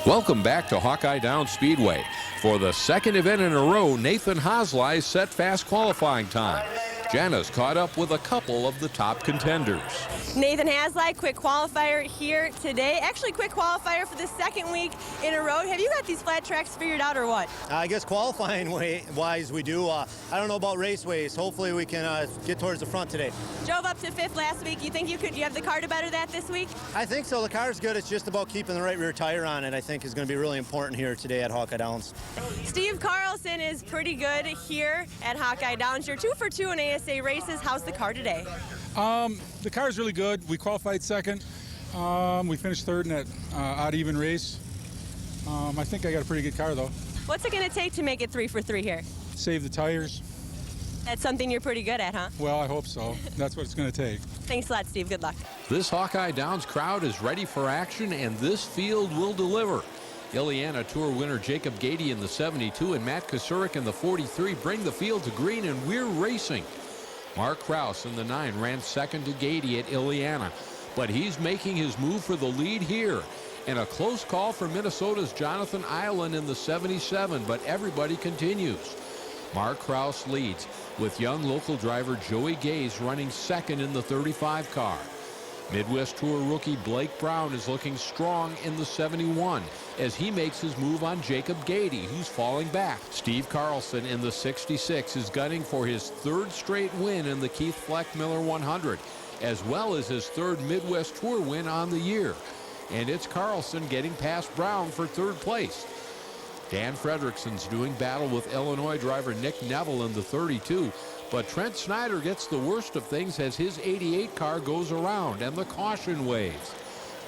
Welcome back to Hawkeye Downs Speedway. For the second event in a row, Nathan Hosley set fast qualifying time. Jana's caught up with a couple of the top contenders. Nathan Hosley, quick qualifier here today. Actually, quick qualifier for the second week in a row. Have you got these flat tracks figured out or what? I guess qualifying wise we do. I don't know about race ways. Hopefully we can get towards the front today. Drove up to 5th last week. You think you have the car to better that this week? I think so. The car's good. It's just about keeping the right rear tire on it, I think, is going to be really important here today at Hawkeye Downs. Steve Carlson is pretty good here at Hawkeye Downs. You're 2 for 2 in ASA races. How's the car today? The car's really good. We qualified second. We finished third in that odd even race. I think I got a pretty good car though. What's it going to take to make it 3 for 3 here? Save the tires. That's something you're pretty good at, huh? Well, I hope so. That's what it's going to take. Thanks a lot, Steve. Good luck. This Hawkeye Downs crowd is ready for action, and this field will deliver. Illiana Tour winner Jacob Gady in the 72 and Matt Kosurik in the 43 bring the field to green, and we're racing. Mark Kraus in the 9 ran second to Gady at Illiana, but he's making his move for the lead here. And a close call for Minnesota's Jonathan Eiland in the 77, but everybody continues. Mark Kraus leads, with young local driver Joey Gaze running second in the 35 car. Midwest Tour rookie Blake Brown is looking strong in the 71 as he makes his move on Jacob Gady, who's falling back. Steve Carlson in the 66 is gunning for his 3rd straight win in the Keith Fleck Miller 100, as well as his 3rd Midwest Tour win on the year. And it's Carlson getting past Brown for 3rd place. Dan Fredrickson's doing battle with Illinois driver Nick Neville in the 32, but Trent Snyder gets the worst of things as his 88 car goes around and the caution waves.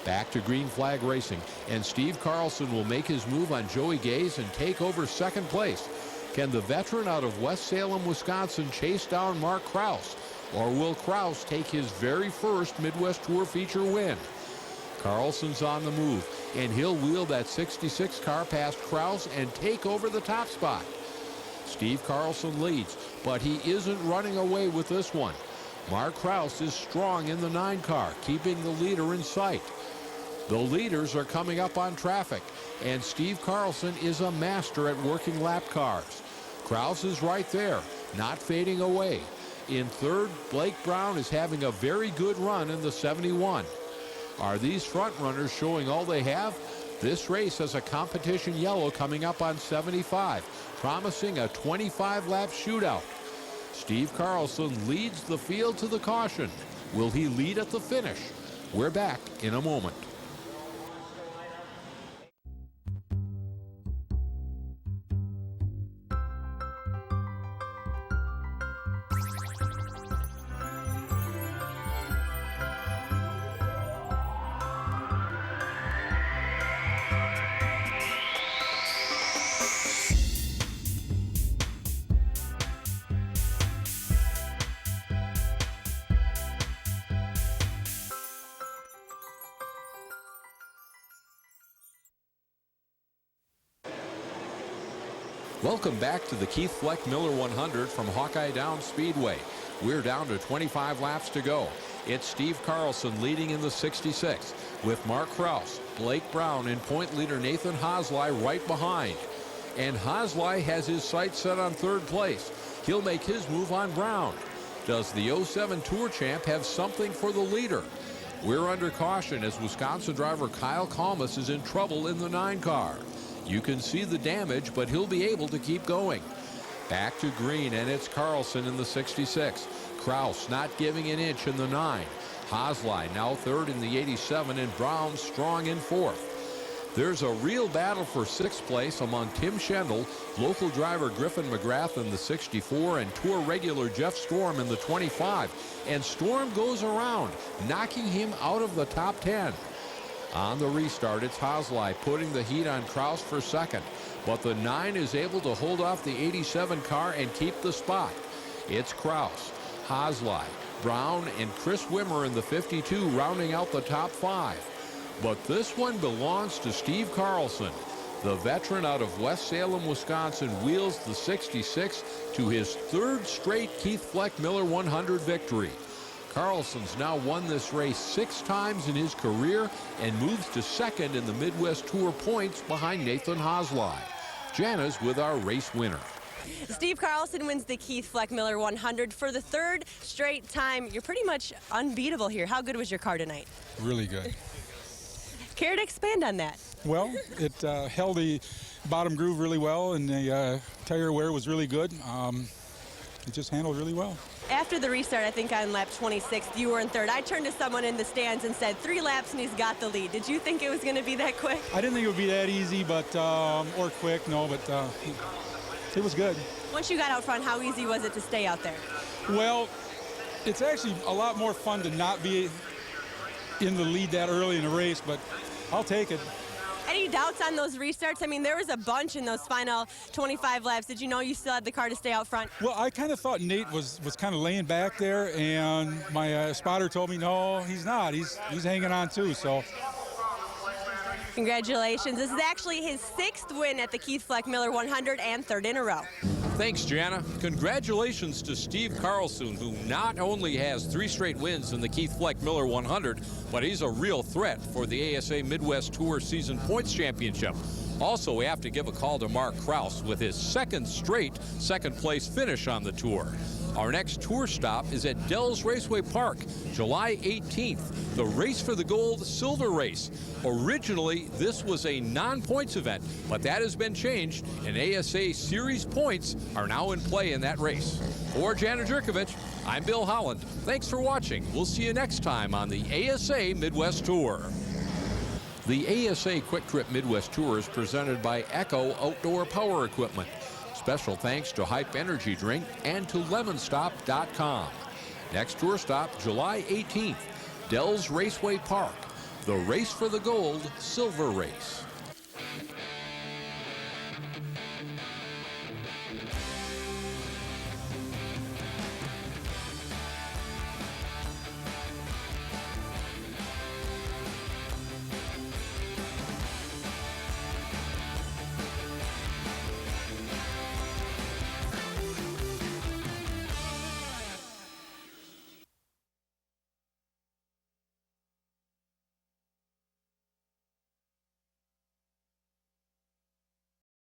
Back to green flag racing, and Steve Carlson will make his move on Joey Gaze and take over 2nd place. Can the veteran out of West Salem, Wisconsin chase down Mark Kraus, or will Kraus take his very first Midwest Tour feature win? Carlson's on the move, and he'll wheel that 66 car past Kraus and take over the top spot. Steve Carlson leads, but he isn't running away with this one. Mark Kraus is strong in the 9 car, keeping the leader in sight. The leaders are coming up on traffic, and Steve Carlson is a master at working lap cars. Kraus is right there, not fading away. In 3rd, Blake Brown is having a very good run in the 71. Are these front runners showing all they have? This race has a competition yellow coming up on 75, promising a 25-lap shootout. Steve Carlson leads the field to the caution. Will he lead at the finish? We're back in a moment. Welcome back to the Keith Fleck Miller 100 from Hawkeye Downs Speedway. We're down to 25 laps to go. It's Steve Carlson leading in the 66 with Mark Kraus, Blake Brown, and point leader Nathan Hosley right behind. And Hosley has his sights set on 3rd place. He'll make his move on Brown. Does the 07 Tour champ have something for the leader? We're under caution as Wisconsin driver Kyle Kalmus is in trouble in the 9 car. You can see the damage, but he'll be able to keep going. Back to green, and it's Carlson in the 66. Kraus not giving an inch in the 9. Hosley now 3rd in the 87, and Brown strong in 4th. There's a real battle for 6th place among Tim Schendel, local driver Griffin McGrath in the 64, and Tour regular Jeff Storm in the 25. And Storm goes around, knocking him out of the top 10. On the restart, it's Hosley putting the heat on Kraus for 2nd, but the 9 is able to hold off the 87 car and keep the spot. It's Kraus, Hosley, Brown, and Chris Wimmer in the 52 rounding out the top 5. But this one belongs to Steve Carlson. The veteran out of West Salem, Wisconsin wheels the 66 to his 3rd straight Keith Fleck Miller 100 victory. Carlson's now won this race 6 times in his career and moves to second in the Midwest Tour points behind Nathan Hosley. Jana's with our race winner. Steve Carlson wins the Keith Fleck Miller 100 for the 3rd straight time. You're pretty much unbeatable here. How good was your car tonight? Really good. Care to expand on that? Well, it held the bottom groove really well, and the tire wear was really good. It just handled really well. After the restart, I think on lap 26, you were in 3rd. I turned to someone in the stands and said 3 laps and he's got the lead. Did you think it was going to be that quick? I didn't think it would be that easy, but or quick, no, but it was good. Once you got out front, how easy was it to stay out there? Well, it's actually a lot more fun to not be in the lead that early in the race, but I'll take it. Any doubts on those restarts? I mean, there was a bunch in those final 25 laps. Did you know you still had the car to stay out front? Well, I kind of thought Nate was kind of laying back there, and my spotter told me, no, he's not. He's hanging on too, so. Congratulations. This is actually his 6th win at the Keith Fleck Miller 100 and 3rd in a row. Thanks, Jana. Congratulations to Steve Carlson, who not only has 3 straight wins in the Keith Fleck Miller 100, but he's a real threat for the ASA Midwest Tour Season Points Championship. Also, we have to give a call to Mark Kraus with his 2nd straight 2nd place finish on the tour. Our next tour stop is at Dells Raceway Park, July 18th, the Race for the Gold Silver Race. Originally, this was a non-points event, but that has been changed, and ASA Series points are now in play in that race. For Jana Jerkovich, I'm Bill Holland. Thanks for watching. We'll see you next time on the ASA Midwest Tour. The ASA Quick Trip Midwest Tour is presented by Echo Outdoor Power Equipment. Special thanks to Hype Energy Drink and to LemonStop.com. Next tour stop, July 18th, Dells Raceway Park, the Race for the Gold Silver Race.